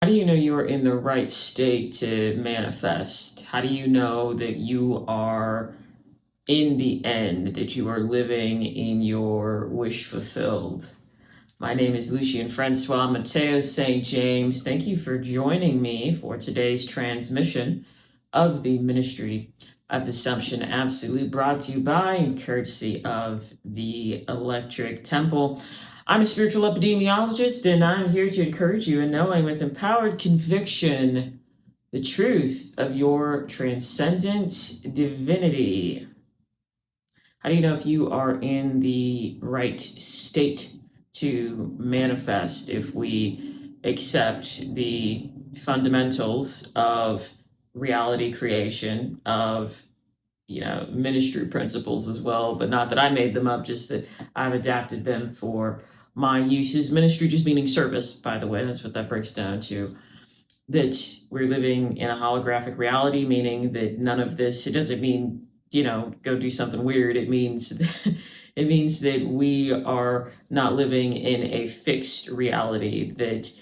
How do you know you're in the right state to manifest? How do you know that you are in the end, that you are living in your wish fulfilled? My name is Lucien Francois Mateo St. James. Thank you for joining me for today's transmission of the Ministry of Assumption Absolute, brought to you by and courtesy of the Electric Temple. I'm a spiritual epidemiologist, and I'm here to encourage you in knowing with empowered conviction the truth of your transcendent divinity. How do you know if you are in the right state to manifest? If we accept the fundamentals of reality creation, of ministry principles as well, but not that I made them up, just that I've adapted them for my uses. Ministry just meaning service, by the way, that's what that breaks down to. That we're living in a holographic reality, meaning that none of this, it doesn't mean, go do something weird. It means it means that we are not living in a fixed reality, that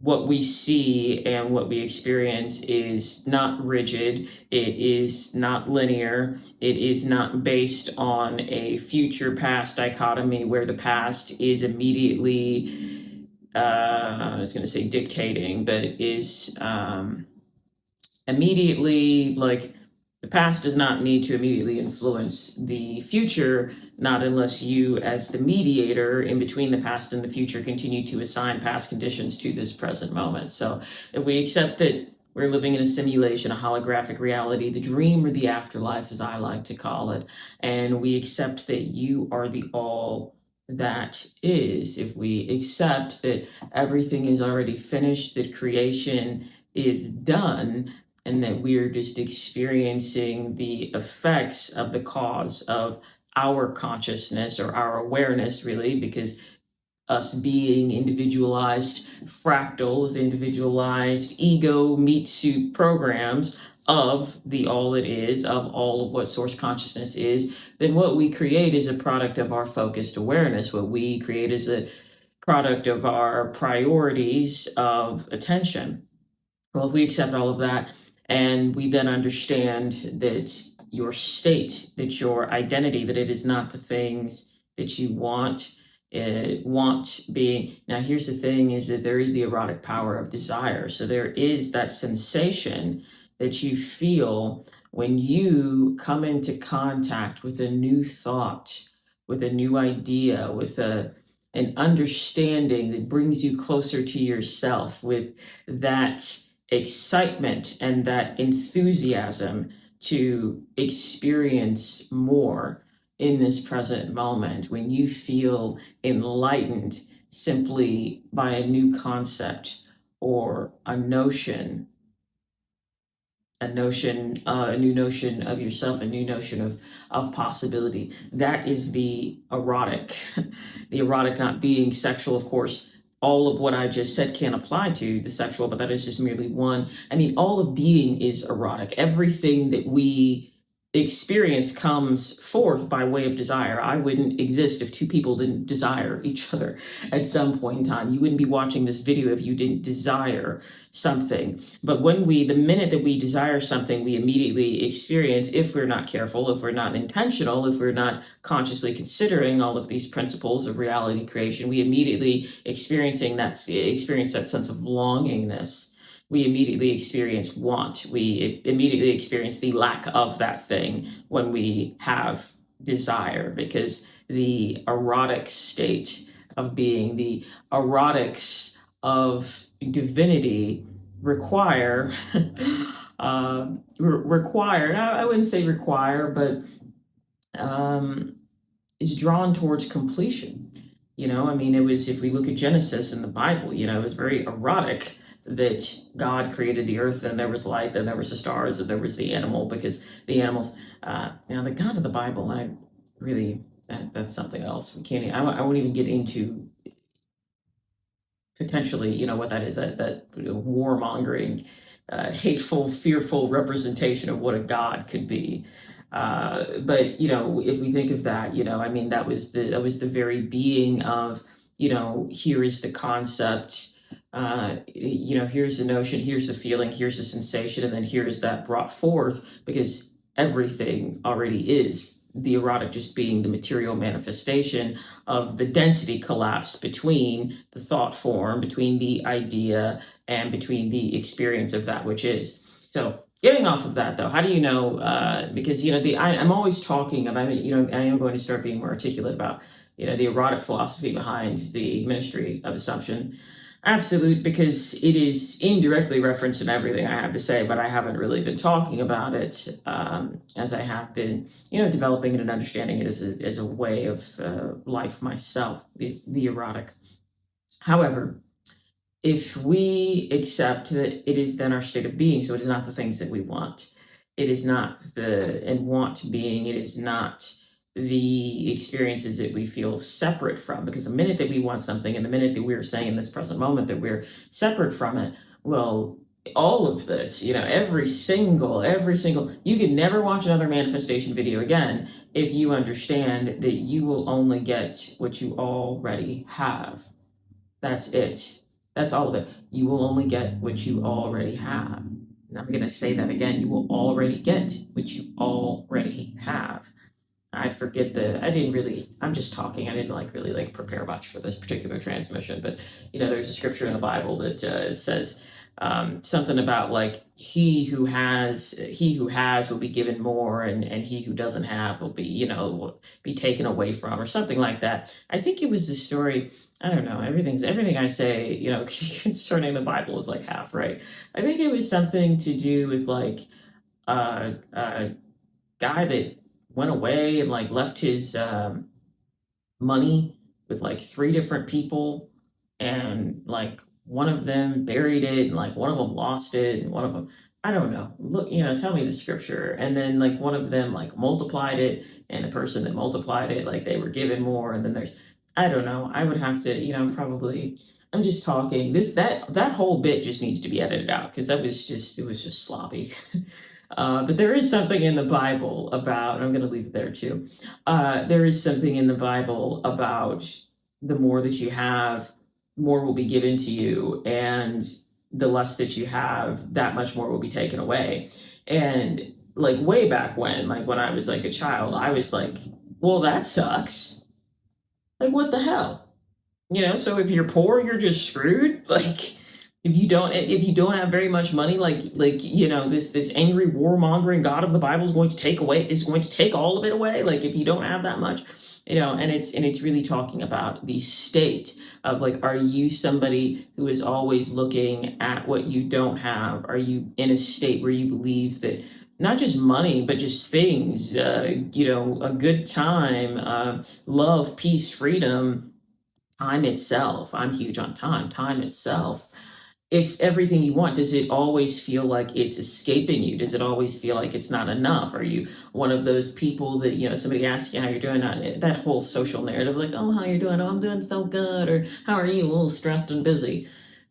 what we see and what we experience is not rigid, it is not linear, it is not based on a future past dichotomy where the past is immediately, I was going to say dictating, but is immediately like the past does not need to immediately influence the future, not unless you, as the mediator in between the past and the future, continue to assign past conditions to this present moment. So if we accept that we're living in a simulation, a holographic reality, the dream or the afterlife, as I like to call it, and we accept that you are the all that is, if we accept that everything is already finished, that creation is done, and that we're just experiencing the effects of the cause of our consciousness or our awareness, really, because us being individualized fractals, individualized ego meat suit programs of the all it is, of all of what source consciousness is, then what we create is a product of our focused awareness. What we create is a product of our priorities of attention. Well, if we accept all of that and we then understand that your state, that your identity, that it is not the things that you want, being. Now, here's the thing, is that there is the erotic power of desire. So there is that sensation that you feel when you come into contact with a new thought, with a new idea, with an understanding that brings you closer to yourself, with that excitement and that enthusiasm to experience more in this present moment, when you feel enlightened simply by a new concept or a new notion of yourself, a new notion of possibility. That is the erotic. The erotic not being sexual, of course. All of what I just said can apply to the sexual, but that is just merely one. I mean, all of being is erotic. Everything that we experience comes forth by way of desire. I wouldn't exist if two people didn't desire each other at some point in time. You wouldn't be watching this video if you didn't desire something. But the minute that we desire something, we immediately experience, if we're not careful, if we're not intentional, if we're not consciously considering all of these principles of reality creation, we immediately experience that sense of longingness. We immediately experience want. We immediately experience the lack of that thing when we have desire, because the erotic state of being, the erotics of divinity require, I wouldn't say require, but is drawn towards completion. I mean, it was, if we look at Genesis in the Bible, it was very erotic that God created the earth, and there was light, then there was the stars, and there was the animal, because the animals, the God of the Bible, I really, that's something else. We can't, I won't even get into potentially, what that is, that warmongering, hateful, fearful representation of what a God could be. But if we think of that, I mean, that was the very being of, here is the concept here's the notion, here's the feeling, here's the sensation, and then here's that brought forth, because everything already is the erotic, just being the material manifestation of the density collapse between the thought form, between the idea, and between the experience of that which is. So getting off of that, though, how do you know? Because I'm always talking about, I am going to start being more articulate about the erotic philosophy behind the ministry of assumption. Absolute, because it is indirectly referenced in everything I have to say, but I haven't really been talking about it as I have been, developing it and understanding it as a way of life myself, the erotic. However, if we accept that it is then our state of being, so it is not the things that we want, it is not and want being, it is not the experiences that we feel separate from, because the minute that we want something and the minute that we're saying in this present moment that we're separate from it, well, all of this, every single, you can never watch another manifestation video again if you understand that you will only get what you already have. That's it. That's all of it. You will only get what you already have. And I'm going to say that again. You will already get what you already have. I forget I'm just talking. I didn't really prepare much for this particular transmission, but there's a scripture in the Bible that says something about like he who has will be given more, and he who doesn't have will be taken away from, or something like that. I think it was the story. I don't know. Everything I say, concerning the Bible is like half right. I think it was something to do with like a guy that went away and like left his money with like three different people, and like one of them buried it, and like one of them lost it, and one of them, I don't know, look, tell me the scripture. And then like one of them like multiplied it, and the person that multiplied it, like they were given more. And then I don't know, I would have to, probably, I'm just talking this, that whole bit just needs to be edited out, because it was just sloppy. But there is something in the Bible about, and I'm going to leave it there too. There is something in the Bible about the more that you have, more will be given to you, and the less that you have, that much more will be taken away. And like way back when, like when I was like a child, I was like, well, that sucks. Like, what the hell? So if you're poor, you're just screwed. Like, if you don't have very much money, this angry warmongering God of the Bible is going to take all of it away. Like, if you don't have that much, and it's really talking about the state of like, are you somebody who is always looking at what you don't have? Are you in a state where you believe that not just money, but just things, a good time, love, peace, freedom, time itself? I'm huge on time itself. If everything you want, does it always feel like it's escaping you? Does it always feel like it's not enough? Are you one of those people that, somebody asks you how you're doing, that whole social narrative, like, oh, how you doing? Oh, I'm doing so good. Or how are you? A little stressed and busy.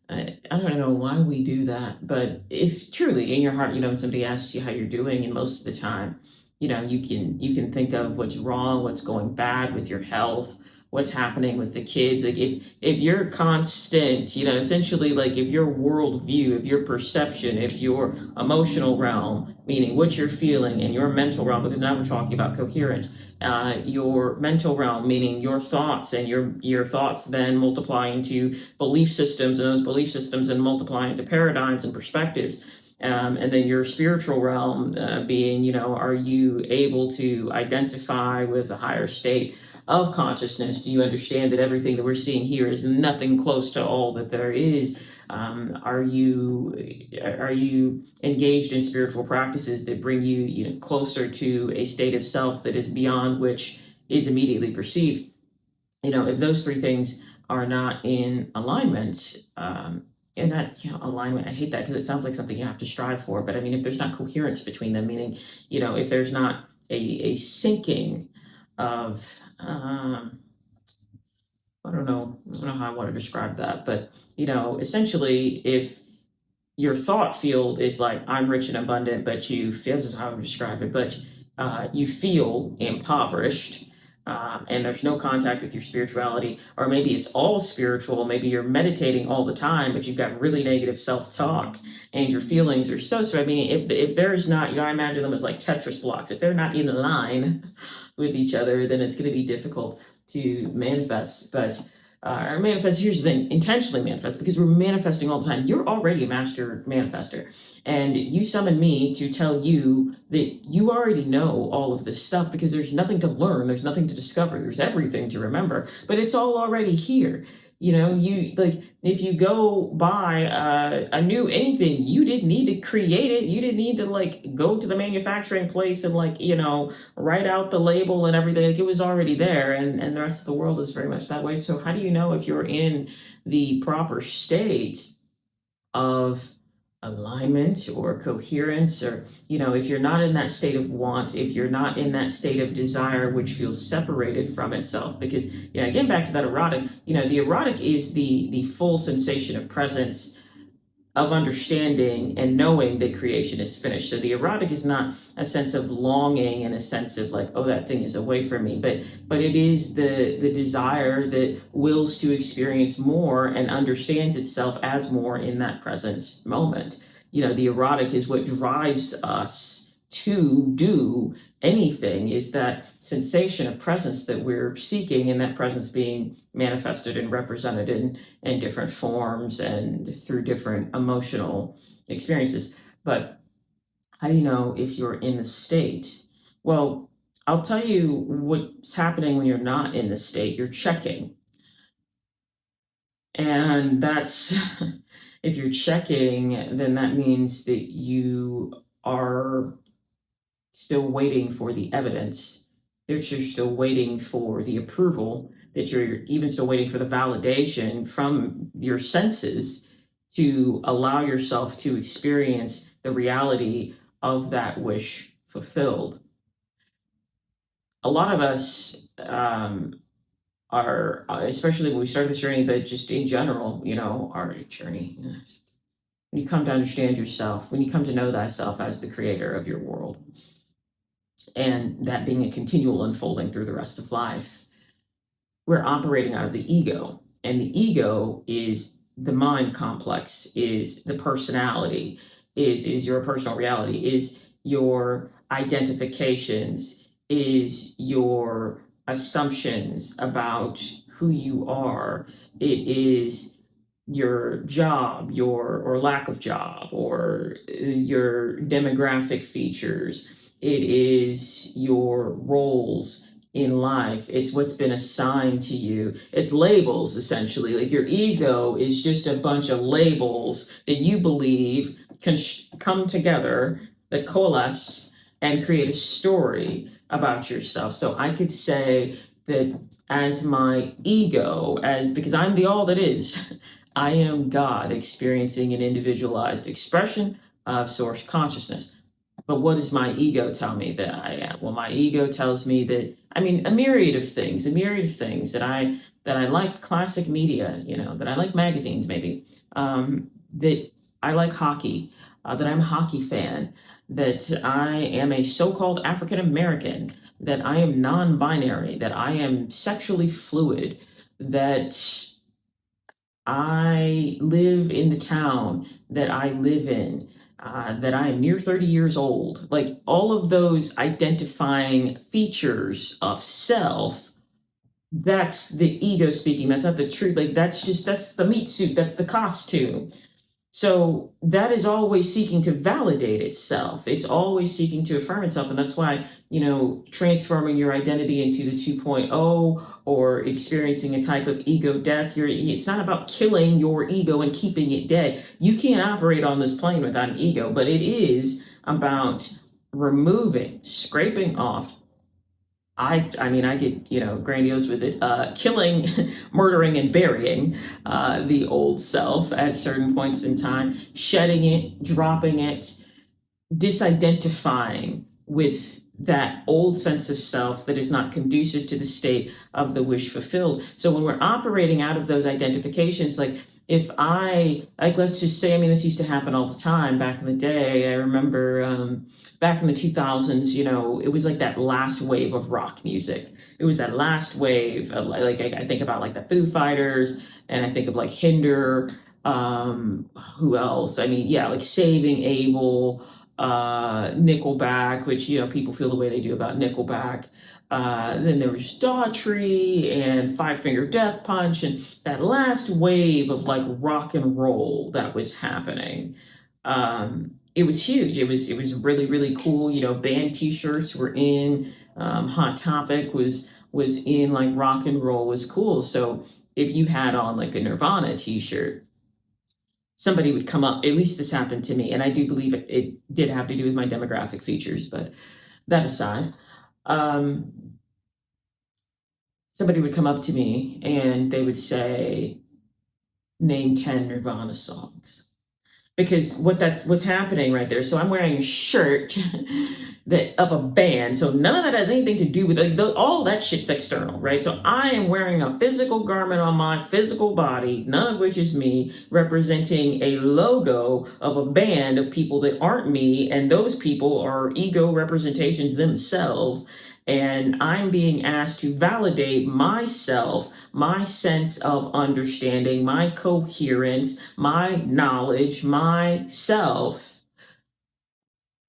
I don't know why we do that, but if truly in your heart, when somebody asks you how you're doing, and most of the time, you can think of what's wrong, what's going bad with your health, what's happening with the kids. Like if you're constant, essentially, like if your worldview, if your perception, if your emotional realm, meaning what you're feeling, and your mental realm, because now we're talking about coherence, your mental realm, meaning your thoughts, and your thoughts then multiply into belief systems, and those belief systems then multiply into paradigms and perspectives. And then your spiritual realm being, are you able to identify with a higher state of consciousness? Do you understand that everything that we're seeing here is nothing close to all that there is? Are you engaged in spiritual practices that bring you, closer to a state of self that is beyond which is immediately perceived? If those three things are not in alignment, and that, alignment, I hate that because it sounds like something you have to strive for. But I mean, if there's not coherence between them, meaning, if there's not a syncing of, I don't know how I want to describe that, but, essentially, if your thought field is like, I'm rich and abundant, but this is how I would describe it, but you feel impoverished, and there's no contact with your spirituality, or maybe it's all spiritual, maybe you're meditating all the time, but you've got really negative self-talk and your feelings are so, I mean, if there's not, I imagine them as like Tetris blocks. If they're not in line with each other, then it's going to be difficult to manifest. But or manifest, here's the thing, intentionally manifest, because we're manifesting all the time. You're already a master manifester, and you summon me to tell you that you already know all of this stuff, because there's nothing to learn, there's nothing to discover, there's everything to remember, but it's all already here. You like, if you go buy a new anything, you didn't need to create it. You didn't need to like go to the manufacturing place and like, write out the label and everything. Like, it was already there, and the rest of the world is very much that way. So how do you know if you're in the proper state of alignment or coherence, or if you're not in that state of want, if you're not in that state of desire, which feels separated from itself? Because again, back to that erotic, the erotic is the full sensation of presence, of understanding and knowing that creation is finished. So the erotic is not a sense of longing and a sense of like, oh, that thing is away from me, but it is the desire that wills to experience more and understands itself as more in that present moment. The erotic is what drives us to do anything, is that sensation of presence that we're seeking, and that presence being manifested and represented in different forms and through different emotional experiences. But how do you know if you're in the state? Well, I'll tell you what's happening when you're not in the state. You're checking. And that's, if you're checking, then that means that you are still waiting for the evidence, that you're still waiting for the approval, that you're even still waiting for the validation from your senses to allow yourself to experience the reality of that wish fulfilled. A lot of us are, especially when we start this journey, but just in general, our journey, when you come to understand yourself, when you come to know thyself as the creator of your world, and that being a continual unfolding through the rest of life, we're operating out of the ego. And the ego is the mind complex, is the personality, is your personal reality, is your identifications, is your assumptions about who you are. It is your job, or lack of job, or your demographic features. It is your roles in life. It's what's been assigned to you. It's labels, essentially. Like, your ego is just a bunch of labels that you believe can come together, that coalesce and create a story about yourself. So I could say that as my ego, because I'm the all that is, I am God experiencing an individualized expression of source consciousness. But what does my ego tell me that I am? Well, my ego tells me that, a myriad of things, that I like classic media, that I like magazines, maybe, that I like hockey, that I'm a hockey fan, that I am a so-called African American, that I am non-binary, that I am sexually fluid, that I live in the town that I live in, that I am near 30 years old. Like, all of those identifying features of self, that's the ego speaking. That's not the truth. Like, that's the meat suit. That's the costume. So that is always seeking to validate itself. It's always seeking to affirm itself. And that's why, transforming your identity into the 2.0, or experiencing a type of ego death, it's not about killing your ego and keeping it dead. You can't operate on this plane without an ego, but it is about removing, scraping off. I get, grandiose with it, killing, murdering, and burying the old self at certain points in time, shedding it, dropping it, disidentifying with that old sense of self that is not conducive to the state of the wish fulfilled. So when we're operating out of those identifications, like, if I, like, let's just say, I mean, this used to happen all the time back in the day. I remember back in the 2000s, it was like that last wave of rock music. It was that last wave of, like, I think about like the Foo Fighters, and I think of like Hinder, who else? I mean, yeah, like Saving Abel, Nickelback, which, people feel the way they do about Nickelback. Then there was Daughtry and Five Finger Death Punch, and that last wave of like rock and roll that was happening. It was huge. It was really, really cool. Band T-shirts were in. Hot Topic was in. Like, rock and roll was cool. So if you had on like a Nirvana T-shirt, somebody would come up. At least this happened to me, and I do believe it did have to do with my demographic features. But that aside, somebody would come up to me and they would say, name 10 Nirvana songs. Because what's happening right there. So I'm wearing a shirt that of a band. So none of that has anything to do with, like, all that shit's external, right? So I am wearing a physical garment on my physical body, none of which is me, representing a logo of a band of people that aren't me, and those people are ego representations themselves. And I'm being asked to validate myself, my sense of understanding, my coherence, my knowledge, myself,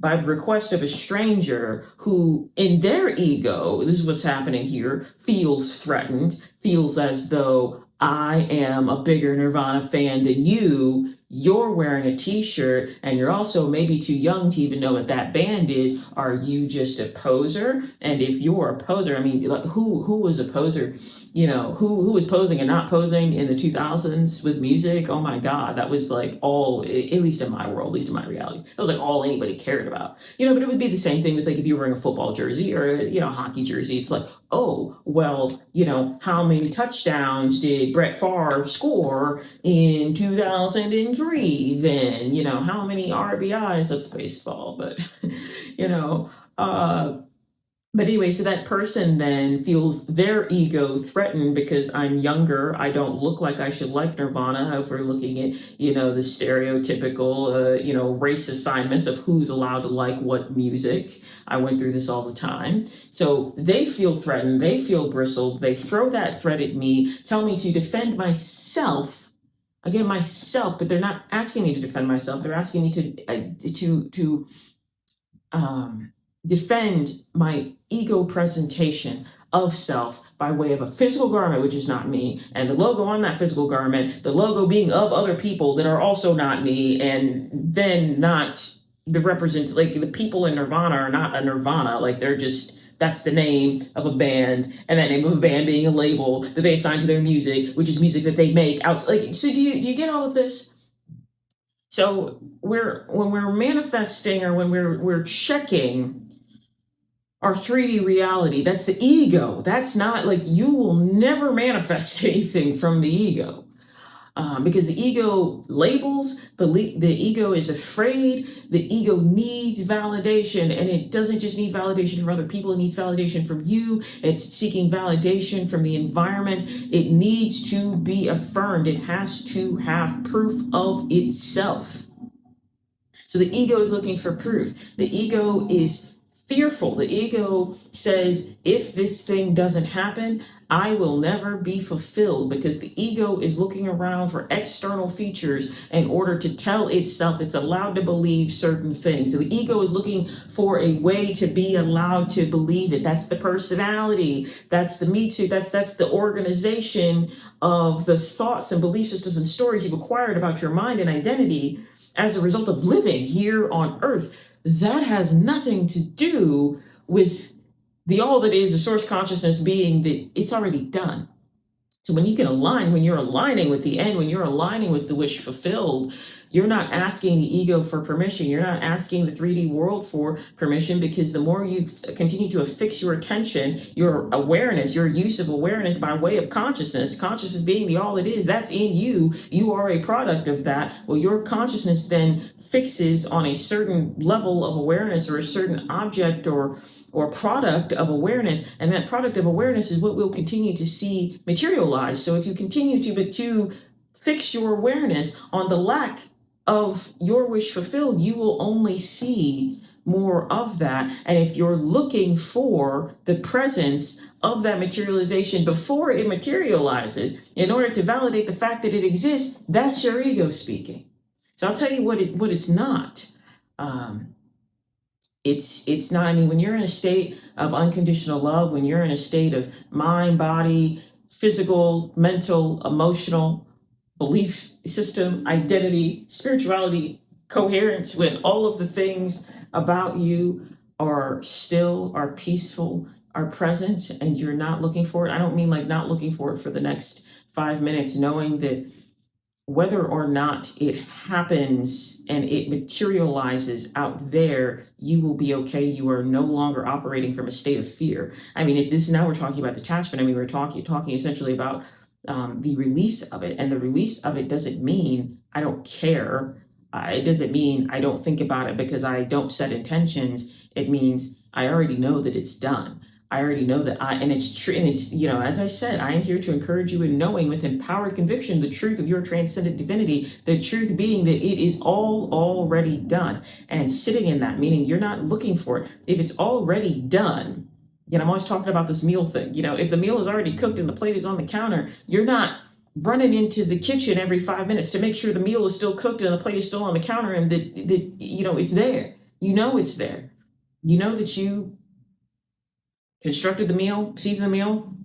by the request of a stranger who, in their ego, this is what's happening here, feels threatened, feels as though I am a bigger Nirvana fan than you. You're wearing a T-shirt, and you're also maybe too young to even know what that band is. Are you just a poser? And if you're a poser, I mean, like, who was a poser? Who was posing and not posing in the 2000s with music? Oh my God, that was like all, at least in my world, at least in my reality, that was like all anybody cared about. But it would be the same thing with, like, if you were wearing a football jersey or a hockey jersey. It's like, oh, well, how many touchdowns did Brett Favre score in 2003? Then, how many RBIs? That's baseball, but, you know, but anyway, so that person then feels their ego threatened because I'm younger. I don't look like I should like Nirvana. If we're looking at, the stereotypical, race assignments of who's allowed to like what music. I went through this all the time. So they feel threatened. They feel bristled. They throw that threat at me, tell me to defend myself. Again, myself, but they're not asking me to defend myself. They're asking me to defend my ego presentation of self by way of a physical garment, which is not me, and the logo on that physical garment, the logo being of other people that are also not me, and then not the like, the people in Nirvana are not a Nirvana, like, they're just, that's the name of a band, and that name of a band being a label that they assign to their music, which is music that they make out. Like, so do you get all of this? So when we're manifesting, or when we're checking our 3D reality, that's the ego. That's not, like, you will never manifest anything from the ego. Because the ego labels, the ego is afraid, the ego needs validation, and it doesn't just need validation from other people, it needs validation from you. It's seeking validation from the environment. It needs to be affirmed. It has to have proof of itself. So the ego is looking for proof. The ego is fearful. The ego says, if this thing doesn't happen, I will never be fulfilled, because the ego is looking around for external features in order to tell itself it's allowed to believe certain things. So the ego is looking for a way to be allowed to believe it. That's the personality. That's the me too. That's the organization of the thoughts and belief systems and stories you've acquired about your mind and identity as a result of living here on earth. That has nothing to do with the all that is, the source consciousness being that it's already done. So when you're aligning with the end, when you're aligning with the wish fulfilled, you're not asking the ego for permission. You're not asking the 3D world for permission, because the more you continue to affix your attention, your awareness, your use of awareness by way of consciousness being the all it is, that's in you. You are a product of that. Well, your consciousness then fixes on a certain level of awareness, or a certain object or product of awareness, and that product of awareness is what we'll continue to see materialize. So if you continue to fix your awareness on the lack of your wish fulfilled, you will only see more of that. And if you're looking for the presence of that materialization before it materializes in order to validate the fact that it exists, that's your ego speaking. So I'll tell you what it's not. It's not, I mean, when you're in a state of unconditional love, when you're in a state of mind, body, physical, mental, emotional, belief system, identity, spirituality, coherence, when all of the things about you are still, are peaceful, are present, and you're not looking for it. I don't mean like not looking for it for the next 5 minutes, knowing that whether or not it happens and it materializes out there, you will be okay. You are no longer operating from a state of fear. I mean, if this now we're talking about detachment. I mean, we're talking essentially about the release of it, and the release of it doesn't mean I don't care. It doesn't mean I don't think about it because I don't set intentions. It means I already know that it's done. I already know that and it's true. And it's, as I said, I am here to encourage you in knowing with empowered conviction the truth of your transcendent divinity, the truth being that it is all already done. And sitting in that, meaning you're not looking for it. If it's already done, I'm always talking about this meal thing. If the meal is already cooked and the plate is on the counter, you're not running into the kitchen every 5 minutes to make sure the meal is still cooked and the plate is still on the counter and that it's there. It's there. That you constructed the meal, seasoned the meal,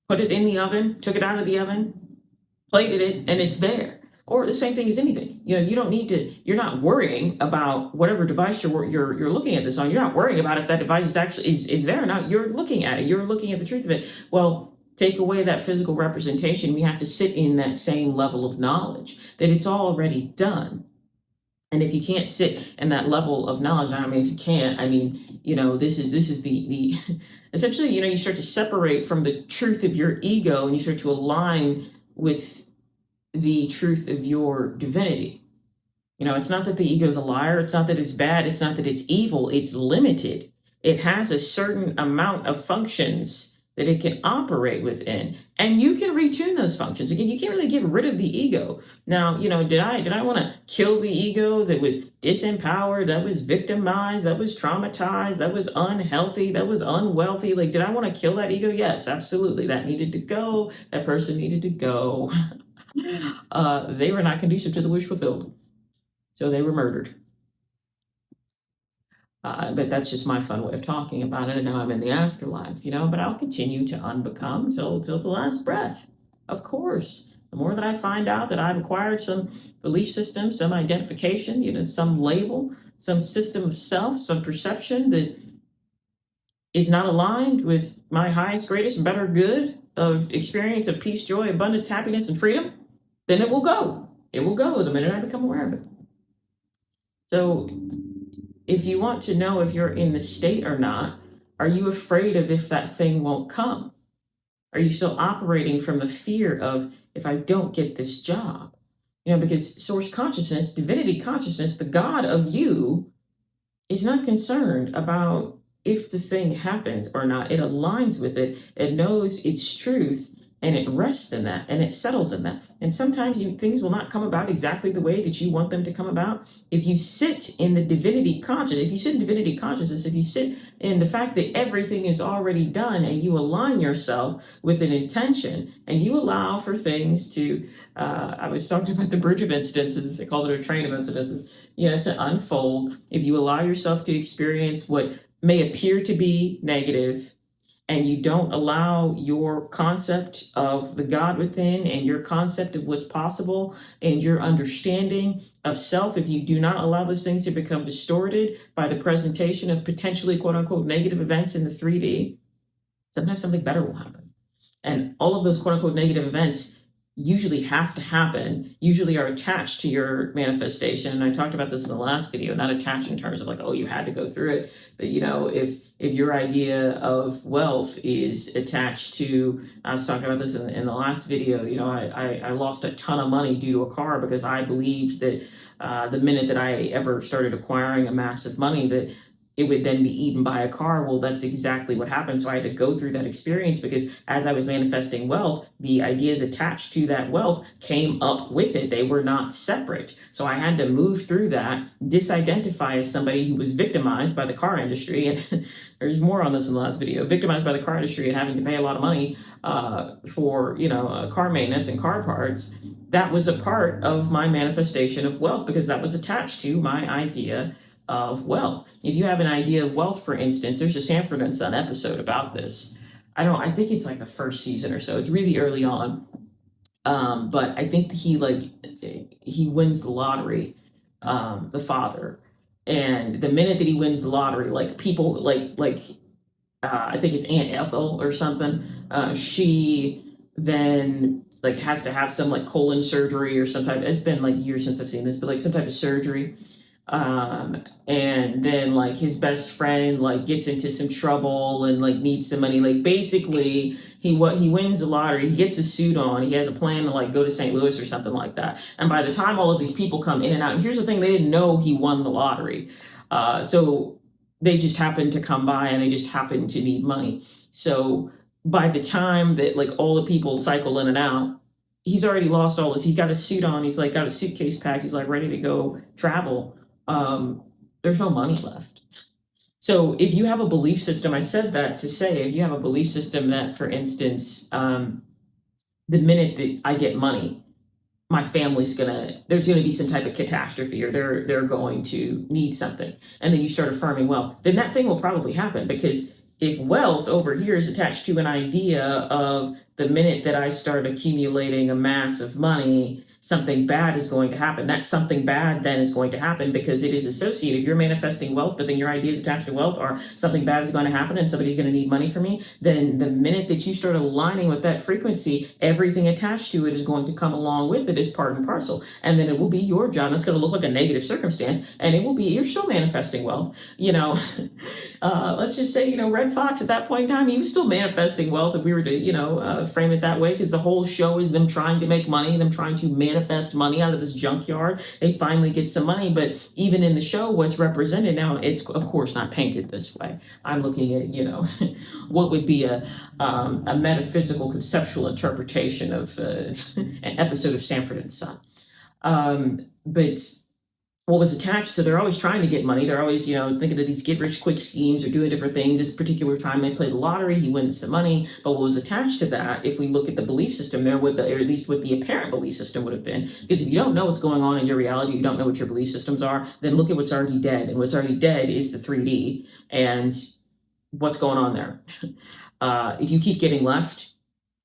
put it in the oven, took it out of the oven, plated it, and it's there. Or the same thing as anything. You don't need to, you're not worrying about whatever device you're looking at this on. You're not worrying about if that device is actually is there or not. You're looking at it. You're looking at the truth of it. Well, take away that physical representation. We have to sit in that same level of knowledge that it's already done. And if you can't sit in that level of knowledge, I mean, if you can't, I mean, this is the essentially, you start to separate from the truth of your ego and you start to align with the truth of your divinity. It's not that the ego is a liar. It's not that it's bad. It's not that it's evil. It's limited. It has a certain amount of functions that it can operate within, and you can retune those functions. Again, you can't really get rid of the ego. Now, did I want to kill the ego that was disempowered, that was victimized, that was traumatized, that was unhealthy, that was unwealthy? Like, did I want to kill that ego? Yes, absolutely. That needed to go. That person needed to go. They were not conducive to the wish fulfilled, so they were murdered. But that's just my fun way of talking about it. And now I'm in the afterlife, but I'll continue to unbecome till the last breath. Of course, the more that I find out that I've acquired some belief system, some identification, some label, some system of self, some perception that is not aligned with my highest, greatest, and better good of experience of peace, joy, abundance, happiness, and freedom, then it will go. It will go the minute I become aware of it. So if you want to know if you're in the state or not, are you afraid of if that thing won't come? Are you still operating from the fear of if I don't get this job? Because source consciousness, divinity consciousness, the God of you is not concerned about if the thing happens or not. It aligns with it. It knows its truth and it rests in that and it settles in that. And sometimes things will not come about exactly the way that you want them to come about. If you sit in the divinity consciousness, if you sit in the fact that everything is already done and you align yourself with an intention and you allow for things to, I was talking about the bridge of incidences, I called it a train of incidences, to unfold. If you allow yourself to experience what may appear to be negative, and you don't allow your concept of the God within and your concept of what's possible and your understanding of self, if you do not allow those things to become distorted by the presentation of potentially quote unquote negative events in the 3D, sometimes something better will happen. And all of those quote unquote negative events usually have to happen, usually are attached to your manifestation. And I talked about this in the last video, not attached in terms of like, oh, you had to go through it. But, if your idea of wealth is attached to, I was talking about this in the last video, I lost a ton of money due to a car because I believed that the minute that I ever started acquiring a massive money, that it would then be eaten by a car. Well, that's exactly what happened. So I had to go through that experience because as I was manifesting wealth, the ideas attached to that wealth came up with it. They were not separate. So I had to move through that, disidentify as somebody who was victimized by the car industry. And there's more on this in the last video, victimized by the car industry and having to pay a lot of money for, car maintenance and car parts. That was a part of my manifestation of wealth because that was attached to my idea of wealth. If you have an idea of wealth, for instance, there's a Sanford and Son episode about this. I think it's like the first season or so. It's really early on. But I think he wins the lottery, the father. And the minute that he wins the lottery, like people I think it's Aunt Ethel or something, she then has to have some colon surgery or some type. It's been years since I've seen this, but some type of surgery. And then his best friend gets into some trouble and needs some money. Basically he wins the lottery, he gets a suit on, he has a plan to go to St. Louis or something like that. And by the time all of these people come in and out, and here's the thing, they didn't know he won the lottery. So they just happened to come by and they just happened to need money. So by the time that all the people cycle in and out, he's already lost all this. He's got a suit on, he's got a suitcase packed, he's ready to go travel. There's no money left. So if you have a belief system, I said that to say, if you have a belief system that, for instance, the minute that I get money, my family's there's gonna be some type of catastrophe, or they're going to need something, and then you start affirming wealth, then that thing will probably happen. Because if wealth over here is attached to an idea of the minute that I start accumulating a mass of money, something bad is going to happen. That something bad then is going to happen because it is associated. If you're manifesting wealth, but then your ideas attached to wealth are something bad is going to happen and somebody's going to need money from me, then the minute that you start aligning with that frequency, everything attached to it is going to come along with it as part and parcel. And then it will be your job. That's going to look like a negative circumstance, and it will be, you're still manifesting wealth. Let's just say, Red Fox at that point in time, he was still manifesting wealth if we were to, frame it that way, because the whole show is them trying to make money, them trying to manifest money out of this junkyard. They finally get some money, but even in the show, what's represented now, it's of course not painted this way. I'm looking at, what would be a metaphysical conceptual interpretation of an episode of Sanford and Son. But what was attached, so they're always trying to get money. They're always, thinking of these get-rich-quick schemes or doing different things. This particular time they played the lottery, he wins some money. But what was attached to that, if we look at the belief system there, or at least what the apparent belief system would have been, because if you don't know what's going on in your reality, you don't know what your belief systems are, then look at what's already dead. And what's already dead is the 3D. And what's going on there? If you keep getting left,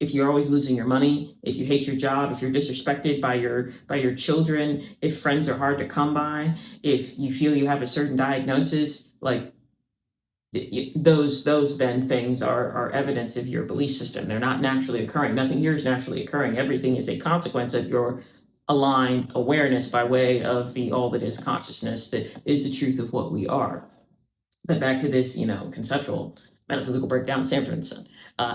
if you're always losing your money, if you hate your job, if you're disrespected by your children, if friends are hard to come by, if you feel you have a certain diagnosis, those then things are evidence of your belief system. They're not naturally occurring. Nothing here is naturally occurring. Everything is a consequence of your aligned awareness by way of the all that is consciousness that is the truth of what we are. But back to this, conceptual metaphysical breakdown of Sanford and Son.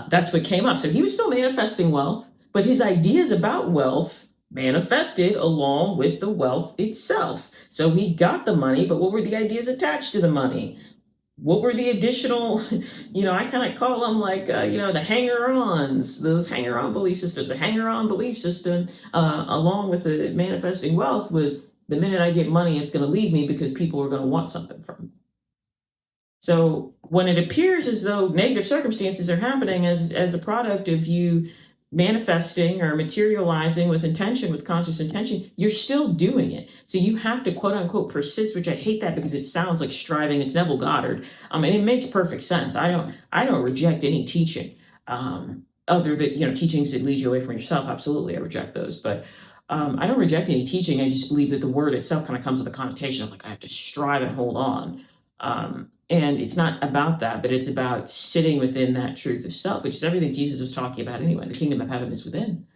That's what came up. So he was still manifesting wealth, but his ideas about wealth manifested along with the wealth itself. So he got the money, but what were the ideas attached to the money? What were the additional, I kind of call them the hanger-ons, those hanger-on belief systems. The hanger-on belief system, along with the manifesting wealth, was the minute I get money, it's going to leave me because people are going to want something from me. So when it appears as though negative circumstances are happening as a product of you manifesting or materializing with intention, with conscious intention, you're still doing it. So you have to quote unquote persist, which I hate that because it sounds like striving. It's Neville Goddard. And it makes perfect sense. I don't reject any teaching, other than, teachings that lead you away from yourself. Absolutely. I reject those. But I don't reject any teaching. I just believe that the word itself kind of comes with a connotation of I have to strive and hold on. And it's not about that, but it's about sitting within that truth of self, which is everything Jesus was talking about anyway. The kingdom of heaven is within.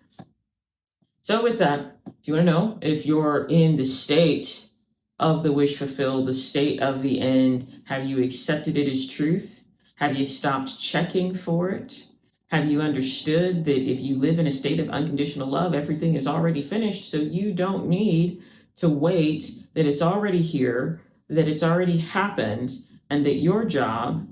So with that, do you want to know if you're in the state of the wish fulfilled, the state of the end? Have you accepted it as truth? Have you stopped checking for it? Have you understood that if you live in a state of unconditional love, everything is already finished, so you don't need to wait, that it's already here, that it's already happened, and that your job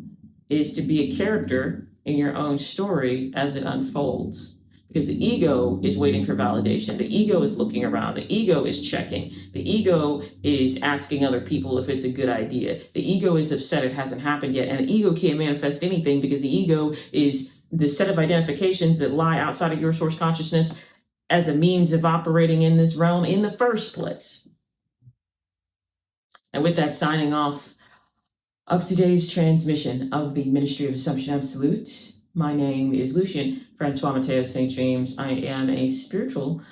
is to be a character in your own story as it unfolds. Because the ego is waiting for validation. The ego is looking around. The ego is checking. The ego is asking other people if it's a good idea. The ego is upset it hasn't happened yet. And the ego can't manifest anything because the ego is the set of identifications that lie outside of your source consciousness as a means of operating in this realm in the first place. And with that, signing off of today's transmission of the Ministry of Assumption Absolute. My name is Lucien Francois Mateo St. James. I am a spiritual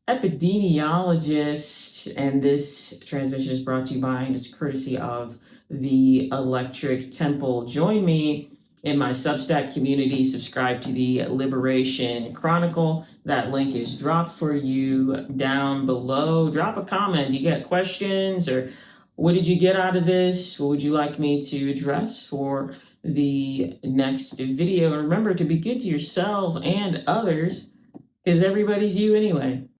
epidemiologist, and this transmission is brought to you by and it's courtesy of the Electric Temple. Join me in my Substack community. Subscribe to the Liberation Chronicle. That link is dropped for you down below. Drop a comment. You got questions, or what did you get out of this? What would you like me to address for the next video? And remember to be good to yourselves and others, because everybody's you anyway.